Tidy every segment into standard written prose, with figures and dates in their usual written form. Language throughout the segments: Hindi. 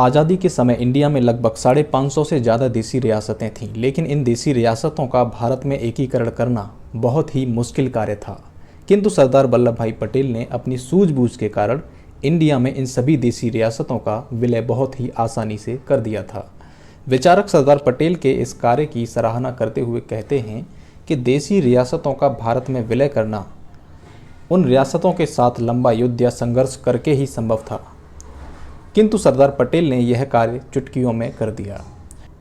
आज़ादी के समय इंडिया में लगभग 550 से ज़्यादा देसी रियासतें थीं, लेकिन इन देसी रियासतों का भारत में एकीकरण करना बहुत ही मुश्किल कार्य था। किंतु सरदार वल्लभ भाई पटेल ने अपनी सूझबूझ के कारण इंडिया में इन सभी देसी रियासतों का विलय बहुत ही आसानी से कर दिया था। विचारक सरदार पटेल के इस कार्य की सराहना करते हुए कहते हैं कि देसी रियासतों का भारत में विलय करना उन रियासतों के साथ लंबा युद्ध या संघर्ष करके ही संभव था, किंतु सरदार पटेल ने यह कार्य चुटकियों में कर दिया।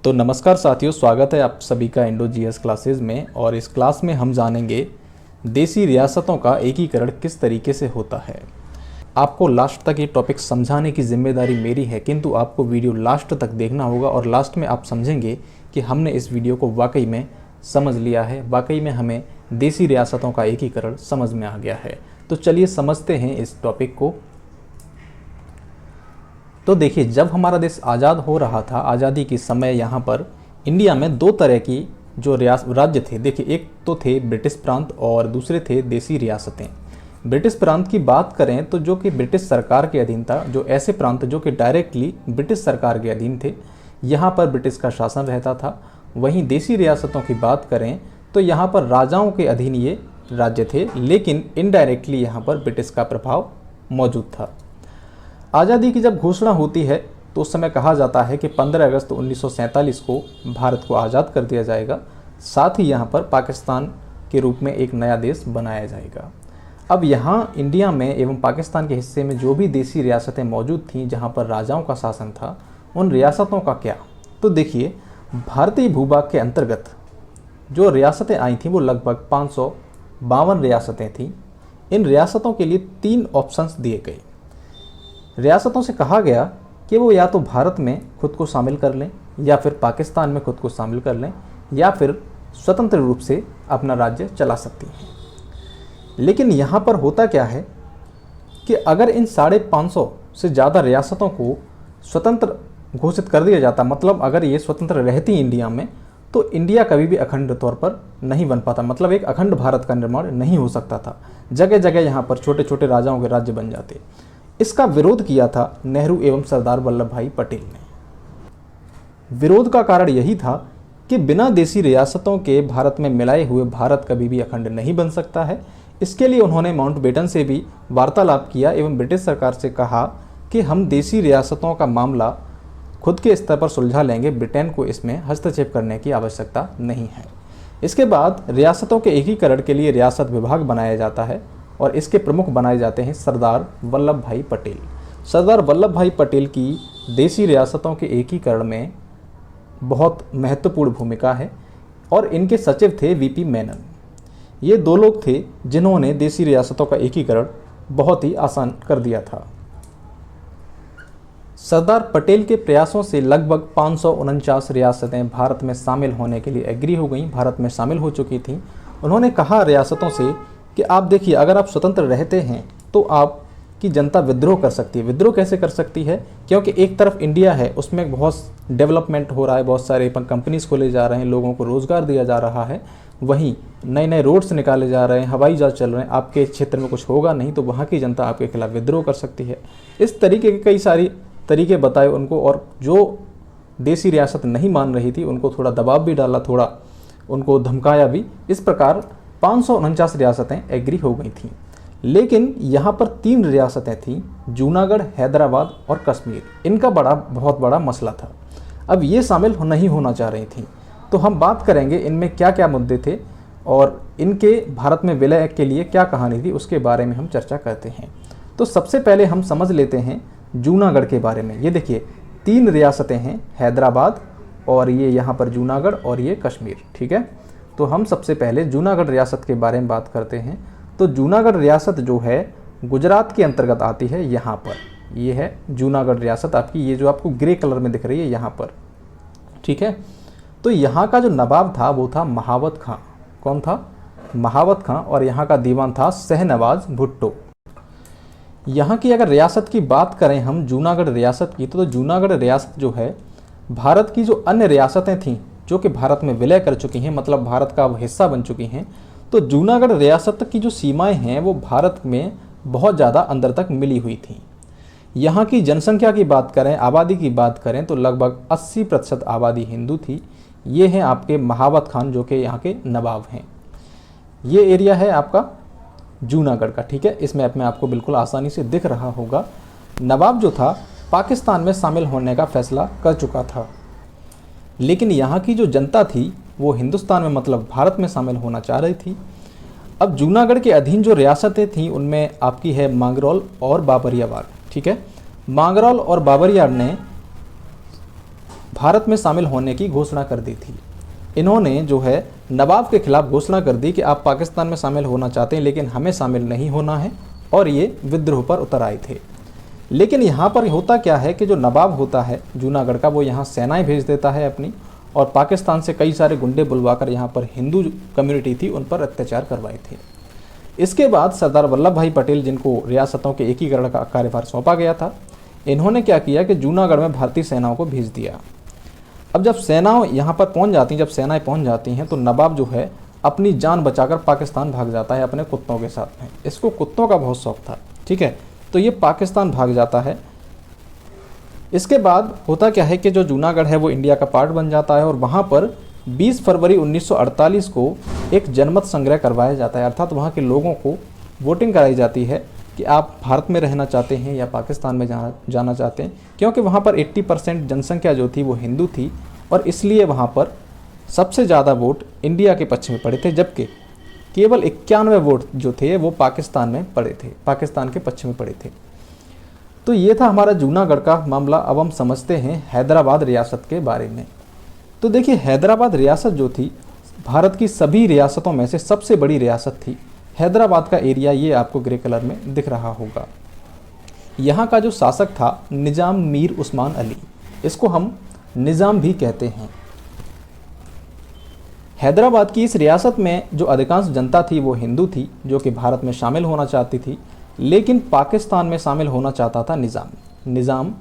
तो नमस्कार साथियों, स्वागत है आप सभी का इंडो जीएस क्लासेस में। और इस क्लास में हम जानेंगे देसी रियासतों का एकीकरण किस तरीके से होता है। आपको लास्ट तक ये टॉपिक समझाने की जिम्मेदारी मेरी है, किंतु आपको वीडियो लास्ट तक देखना होगा और लास्ट में आप समझेंगे कि हमने इस वीडियो को वाकई में समझ लिया है, वाकई में हमें देसी रियासतों का एकीकरण समझ में आ गया है। तो चलिए समझते हैं इस टॉपिक को। तो देखिए, जब हमारा देश आज़ाद हो रहा था, आज़ादी के समय यहाँ पर इंडिया में दो तरह की जो राज्य थे। देखिए, एक तो थे ब्रिटिश प्रांत और दूसरे थे देसी रियासतें। ब्रिटिश प्रांत की बात करें तो जो कि ब्रिटिश सरकार के अधीन था, जो ऐसे प्रांत जो कि डायरेक्टली ब्रिटिश सरकार के अधीन थे, यहाँ पर ब्रिटिश का शासन रहता था। वहीं देसी रियासतों की बात करें तो यहाँ पर राजाओं के अधीन ये राज्य थे, लेकिन इनडायरेक्टली यहाँ पर ब्रिटिश का प्रभाव मौजूद था। आज़ादी की जब घोषणा होती है तो उस समय कहा जाता है कि 15 अगस्त 1947 को भारत को आज़ाद कर दिया जाएगा, साथ ही यहाँ पर पाकिस्तान के रूप में एक नया देश बनाया जाएगा। अब यहाँ इंडिया में एवं पाकिस्तान के हिस्से में जो भी देसी रियासतें मौजूद थीं जहाँ पर राजाओं का शासन था, उन रियासतों का क्या। तो देखिए, भारतीय भूभाग के अंतर्गत जो रियासतें आई थीं वो लगभग 552 रियासतें थीं। इन रियासतों के लिए 3 ऑप्शंस दिए गए। रियासतों से कहा गया कि वो या तो भारत में खुद को शामिल कर लें, या फिर पाकिस्तान में खुद को शामिल कर लें, या फिर स्वतंत्र रूप से अपना राज्य चला सकती हैं। लेकिन यहाँ पर होता क्या है कि अगर इन 550 से ज़्यादा रियासतों को स्वतंत्र घोषित कर दिया जाता, मतलब अगर ये स्वतंत्र रहती इंडिया में, तो इंडिया कभी भी अखंड तौर पर नहीं बन पाता, मतलब एक अखंड भारत का निर्माण नहीं हो सकता था। जगह जगह यहाँ पर छोटे छोटे राजाओं के राज्य बन जाते। इसका विरोध किया था नेहरू एवं सरदार वल्लभ भाई पटेल ने। विरोध का कारण यही था कि बिना देसी रियासतों के भारत में मिलाए हुए भारत कभी भी अखंड नहीं बन सकता है। इसके लिए उन्होंने माउंटबेटन से भी वार्तालाप किया एवं ब्रिटिश सरकार से कहा कि हम देसी रियासतों का मामला खुद के स्तर पर सुलझा लेंगे, ब्रिटेन को इसमें हस्तक्षेप करने की आवश्यकता नहीं है। इसके बाद रियासतों के एकीकरण के लिए रियासत विभाग बनाया जाता है और इसके प्रमुख बनाए जाते हैं सरदार वल्लभ भाई पटेल। सरदार वल्लभ भाई पटेल की देसी रियासतों के एकीकरण में बहुत महत्वपूर्ण भूमिका है और इनके सचिव थे वीपी मेनन। ये 2 लोग थे जिन्होंने देसी रियासतों का एकीकरण बहुत ही आसान कर दिया था। सरदार पटेल के प्रयासों से लगभग 549 रियासतें भारत में शामिल होने के लिए एग्री हो गईं, भारत में शामिल हो चुकी थीं। उन्होंने कहा रियासतों से कि आप देखिए, अगर आप स्वतंत्र रहते हैं तो आपकी जनता विद्रोह कर सकती है। विद्रोह कैसे कर सकती है? क्योंकि एक तरफ इंडिया है, उसमें बहुत डेवलपमेंट हो रहा है, बहुत सारे कंपनीज खोले जा रहे हैं, लोगों को रोज़गार दिया जा रहा है, वहीं नए नए रोड्स निकाले जा रहे हैं, हवाई जहाज चल रहे हैं। आपके क्षेत्र में कुछ होगा नहीं तो वहाँ की जनता आपके खिलाफ विद्रोह कर सकती है। इस तरीके के कई सारी तरीके बताए उनको, और जो देसी रियासत नहीं मान रही थी उनको थोड़ा दबाव भी डाला, थोड़ा उनको धमकाया भी। इस प्रकार 549 रियासतें एग्री हो गई थीं। लेकिन यहाँ पर 3 रियासतें थीं, जूनागढ़, हैदराबाद और कश्मीर। इनका बहुत बड़ा मसला था। अब ये शामिल नहीं होना चाह रही थीं। तो हम बात करेंगे इनमें क्या क्या मुद्दे थे और इनके भारत में विलय के लिए क्या कहानी थी, उसके बारे में हम चर्चा करते हैं। तो सबसे पहले हम समझ लेते हैं जूनागढ़ के बारे में। ये देखिए, 3 रियासतें हैं, हैदराबाद और ये यहाँ पर जूनागढ़ और ये कश्मीर। ठीक है, तो हम सबसे पहले जूनागढ़ रियासत के बारे में बात करते हैं। तो जूनागढ़ रियासत जो है गुजरात के अंतर्गत आती है। यहाँ पर ये है जूनागढ़ रियासत आपकी, ये जो आपको ग्रे कलर में दिख रही है यहाँ पर। ठीक है, तो यहाँ का जो नवाब था वो था महावत खां। कौन था? महावत खां। और यहाँ का दीवान था शहनवाज भुट्टो। यहाँ की अगर रियासत की बात करें हम जूनागढ़ रियासत की, तो जूनागढ़ रियासत जो है भारत की जो अन्य रियासतें थीं जो कि भारत में विलय कर चुकी हैं, मतलब भारत का हिस्सा बन चुकी हैं, तो जूनागढ़ रियासत की जो सीमाएं हैं वो भारत में बहुत ज़्यादा अंदर तक मिली हुई थी। यहाँ की जनसंख्या की बात करें, आबादी की बात करें तो लगभग 80% आबादी हिंदू थी। ये हैं आपके महावत खान जो कि यहाँ के नवाब हैं। ये एरिया है आपका जूनागढ़ का, ठीक है। इस मैप में आपको बिल्कुल आसानी से दिख रहा होगा। नवाब जो था पाकिस्तान में शामिल होने का फैसला कर चुका था, लेकिन यहाँ की जो जनता थी वो हिंदुस्तान में मतलब भारत में शामिल होना चाह रही थी। अब जूनागढ़ के अधीन जो रियासतें थीं उनमें आपकी है मांगरोल और बाबरियाबाग, ठीक है। मांगरोल और बाबरियार ने भारत में शामिल होने की घोषणा कर दी थी। इन्होंने जो है नवाब के खिलाफ घोषणा कर दी कि आप पाकिस्तान में शामिल होना चाहते हैं लेकिन हमें शामिल नहीं होना है, और ये विद्रोह पर उतर आए थे। लेकिन यहाँ पर होता क्या है कि जो नवाब होता है जूनागढ़ का वो यहाँ सेनाएं भेज देता है अपनी, और पाकिस्तान से कई सारे गुंडे बुलवाकर यहाँ पर हिंदू कम्युनिटी थी उन पर अत्याचार करवाए थे। इसके बाद सरदार वल्लभ भाई पटेल, जिनको रियासतों के एकीकरण का कार्यभार सौंपा गया था, इन्होंने क्या किया कि जूनागढ़ में भारतीय सेनाओं को भेज दिया। अब जब सेनाएं यहाँ पर पहुँच जाती हैं, जब सेनाएं पहुँच जाती हैं तो नवाब जो है अपनी जान बचाकर पाकिस्तान भाग जाता है अपने कुत्तों के साथ में। इसको कुत्तों का बहुत शौक था, ठीक है, तो ये पाकिस्तान भाग जाता है। इसके बाद होता क्या है कि जो जूनागढ़ है वो इंडिया का पार्ट बन जाता है, और वहाँ पर 20 फरवरी 1948 को एक जनमत संग्रह करवाया जाता है, अर्थात वहाँ के लोगों को वोटिंग कराई जाती है कि आप भारत में रहना चाहते हैं या पाकिस्तान में जाना चाहते हैं, क्योंकि वहाँ पर 80% जनसंख्या जो थी वो हिंदू थी, और इसलिए वहाँ पर सबसे ज़्यादा वोट इंडिया के पक्ष में पड़े थे, जबकि केवल 91 वोट जो थे वो पाकिस्तान में पड़े थे, पाकिस्तान के पक्ष में पड़े थे। तो ये था हमारा जूनागढ़ का मामला। अब हम समझते हैं हैदराबाद रियासत के बारे में। तो देखिए, हैदराबाद रियासत जो थी भारत की सभी रियासतों में से सबसे बड़ी रियासत थी। हैदराबाद का एरिया ये आपको ग्रे कलर में दिख रहा होगा। यहाँ का जो शासक था निज़ाम मीर उस्मान अली, इसको हम निज़ाम भी कहते हैं। हैदराबाद की इस रियासत में जो अधिकांश जनता थी वो हिंदू थी, जो कि भारत में शामिल होना चाहती थी, लेकिन पाकिस्तान में शामिल होना चाहता था निज़ाम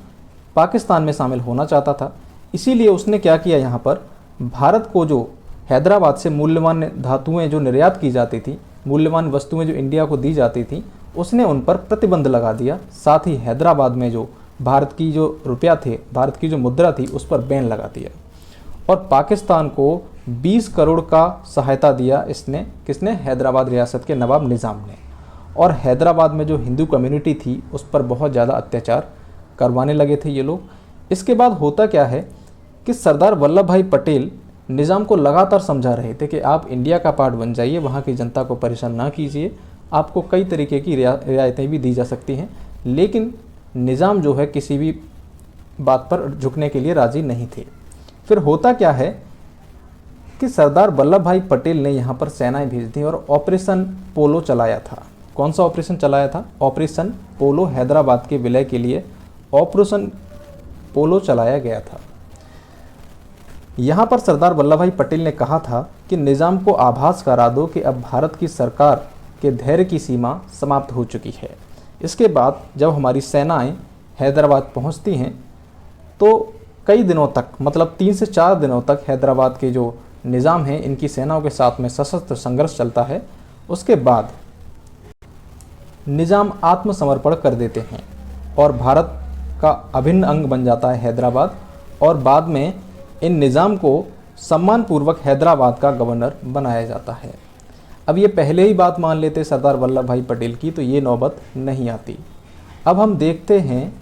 पाकिस्तान में शामिल होना चाहता था। इसीलिए उसने क्या किया, यहाँ पर भारत को जो हैदराबाद से मूल्यवान धातुएं जो निर्यात की जाती थी, मूल्यवान वस्तुएं जो इंडिया को दी जाती थी, उसने उन पर प्रतिबंध लगा दिया। साथ ही हैदराबाद में जो भारत की जो रुपया थे, भारत की जो मुद्रा थी, उस पर बैन लगा दिया, और पाकिस्तान को 20 करोड़ का सहायता दिया इसने, किसने, हैदराबाद रियासत के नवाब निज़ाम ने। और हैदराबाद में जो हिंदू कम्युनिटी थी उस पर बहुत ज़्यादा अत्याचार करवाने लगे थे ये लोग। इसके बाद होता क्या है कि सरदार वल्लभ भाई पटेल निज़ाम को लगातार समझा रहे थे कि आप इंडिया का पार्ट बन जाइए, वहाँ की जनता को परेशान ना कीजिए, आपको कई तरीके की रियायतें भी दी जा सकती हैं। लेकिन निज़ाम जो है किसी भी बात पर झुकने के लिए राज़ी नहीं थे। फिर होता क्या है कि सरदार वल्लभ भाई पटेल ने यहाँ पर सेनाएं भेज दी और ऑपरेशन पोलो चलाया था। कौन सा ऑपरेशन चलाया था? ऑपरेशन पोलो। हैदराबाद के विलय के लिए ऑपरेशन पोलो चलाया गया था। यहाँ पर सरदार वल्लभ भाई पटेल ने कहा था कि निज़ाम को आभास करा दो कि अब भारत की सरकार के धैर्य की सीमा समाप्त हो चुकी है। इसके बाद जब हमारी सेनाएं हैदराबाद पहुँचती हैं तो कई दिनों तक, मतलब 3 से 4 दिनों तक हैदराबाद के जो निज़ाम हैं इनकी सेनाओं के साथ में सशस्त्र संघर्ष चलता है। उसके बाद निज़ाम आत्मसमर्पण कर देते हैं और भारत का अभिन्न अंग बन जाता है हैदराबाद, और बाद में इन निज़ाम को सम्मानपूर्वक हैदराबाद का गवर्नर बनाया जाता है। अब ये पहले ही बात मान लेते सरदार वल्लभ भाई पटेल की तो ये नौबत नहीं आती। अब हम देखते हैं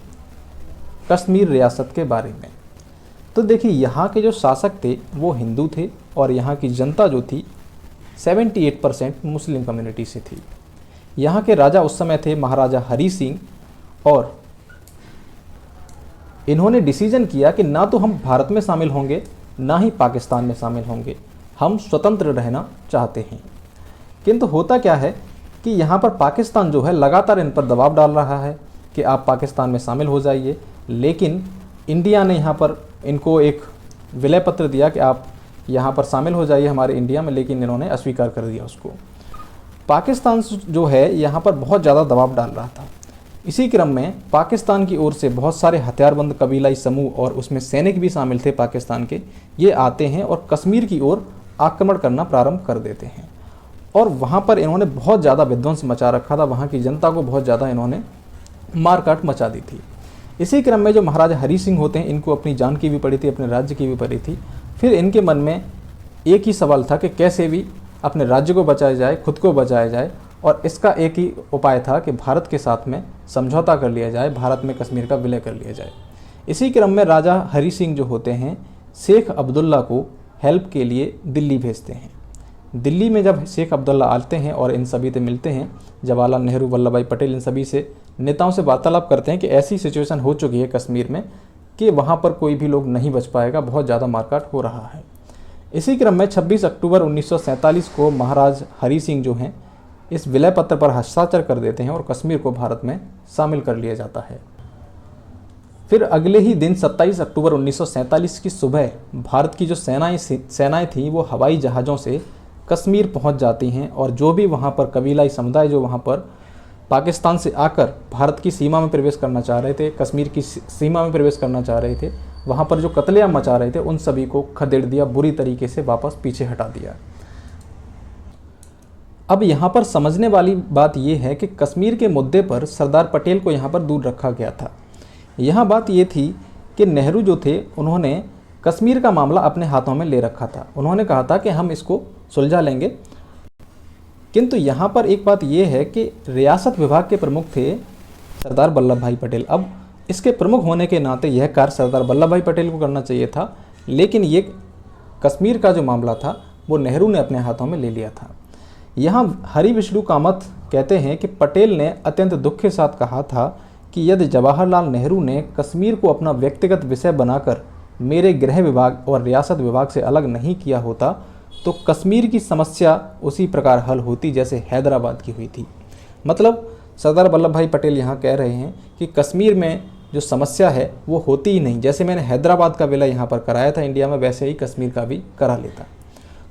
कश्मीर रियासत के बारे में। तो देखिए, यहाँ के जो शासक थे वो हिंदू थे और यहाँ की जनता जो थी 78% मुस्लिम कम्युनिटी से थी। यहाँ के राजा उस समय थे महाराजा हरी सिंह, और इन्होंने डिसीजन किया कि ना तो हम भारत में शामिल होंगे ना ही पाकिस्तान में शामिल होंगे, हम स्वतंत्र रहना चाहते हैं। किंतु होता क्या है कि यहाँ पर पाकिस्तान जो है लगातार इन पर दबाव डाल रहा है कि आप पाकिस्तान में शामिल हो जाइए, लेकिन इंडिया ने यहाँ पर इनको एक विलय पत्र दिया कि आप यहाँ पर शामिल हो जाइए हमारे इंडिया में, लेकिन इन्होंने अस्वीकार कर दिया उसको। पाकिस्तान जो है यहाँ पर बहुत ज़्यादा दबाव डाल रहा था। इसी क्रम में पाकिस्तान की ओर से बहुत सारे हथियारबंद कबीलाई समूह और उसमें सैनिक भी शामिल थे पाकिस्तान के, ये आते हैं और कश्मीर की ओर आक्रमण करना प्रारंभ कर देते हैं। और वहाँ पर इन्होंने बहुत ज़्यादा विध्वंस मचा रखा था, वहाँ की जनता को बहुत ज़्यादा इन्होंने मारकाट मचा दी थी। इसी क्रम में जो महाराजा हरि सिंह होते हैं, इनको अपनी जान की भी पड़ी थी, अपने राज्य की भी पड़ी थी। फिर इनके मन में एक ही सवाल था कि कैसे भी अपने राज्य को बचाया जाए, खुद को बचाया जाए, और इसका एक ही उपाय था कि भारत के साथ में समझौता कर लिया जाए, भारत में कश्मीर का विलय कर लिया जाए। इसी क्रम में राजा हरि सिंह जो होते हैं, शेख अब्दुल्ला को हेल्प के लिए दिल्ली भेजते हैं। दिल्ली में जब शेख अब्दुल्ला आते हैं और इन सभी से मिलते हैं, जवाहरलाल नेहरू, वल्लभ भाई पटेल, इन सभी से नेताओं से वार्तालाप करते हैं कि ऐसी सिचुएशन हो चुकी है कश्मीर में कि वहाँ पर कोई भी लोग नहीं बच पाएगा, बहुत ज़्यादा मारकाट हो रहा है। इसी क्रम में 26 अक्टूबर 1947 को महाराज हरि सिंह जो हैं इस विलय पत्र पर हस्ताक्षर कर देते हैं और कश्मीर को भारत में शामिल कर लिया जाता है। फिर अगले ही दिन 27 अक्टूबर 1947 की सुबह भारत की जो सेनाएं थीं वो हवाई जहाज़ों से कश्मीर पहुंच जाती हैं, और जो भी वहां पर कबीलाई समुदाय जो वहां पर पाकिस्तान से आकर भारत की सीमा में प्रवेश करना चाह रहे थे, कश्मीर की सीमा में प्रवेश करना चाह रहे थे, वहां पर जो कत्लेआम मचा रहे थे, उन सभी को खदेड़ दिया, बुरी तरीके से वापस पीछे हटा दिया। अब यहाँ पर समझने वाली बात यह है कि कश्मीर के मुद्दे पर सरदार पटेल को यहाँ पर दूर रखा गया था। यहाँ बात ये थी कि नेहरू जो थे उन्होंने कश्मीर का मामला अपने हाथों में ले रखा था। उन्होंने कहा था कि हम इसको सुलझा लेंगे, किंतु यहाँ पर एक बात यह है कि रियासत विभाग के प्रमुख थे सरदार वल्लभ भाई पटेल। अब इसके प्रमुख होने के नाते यह कार्य सरदार वल्लभ भाई पटेल को करना चाहिए था, लेकिन ये कश्मीर का जो मामला था वो नेहरू ने अपने हाथों में ले लिया था। यहाँ हरि विष्णु कामत कहते हैं कि पटेल ने अत्यंत दुख के साथ कहा था कि यदि जवाहरलाल नेहरू ने कश्मीर को अपना व्यक्तिगत विषय बनाकर मेरे गृह विभाग और रियासत विभाग से अलग नहीं किया होता तो कश्मीर की समस्या उसी प्रकार हल होती जैसे हैदराबाद की हुई थी। मतलब सरदार वल्लभ भाई पटेल यहाँ कह रहे हैं कि कश्मीर में जो समस्या है वो होती ही नहीं, जैसे मैंने हैदराबाद का विलय यहाँ पर कराया था इंडिया में, वैसे ही कश्मीर का भी करा लेता।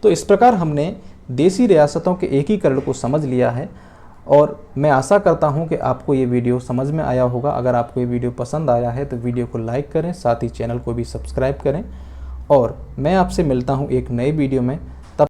तो इस प्रकार हमने देसी रियासतों के एकीकरण को समझ लिया है, और मैं आशा करता हूं कि आपको ये वीडियो समझ में आया होगा। अगर आपको ये वीडियो पसंद आया है तो वीडियो को लाइक करें, साथ ही चैनल को भी सब्सक्राइब करें, और मैं आपसे मिलता हूं एक नए वीडियो में।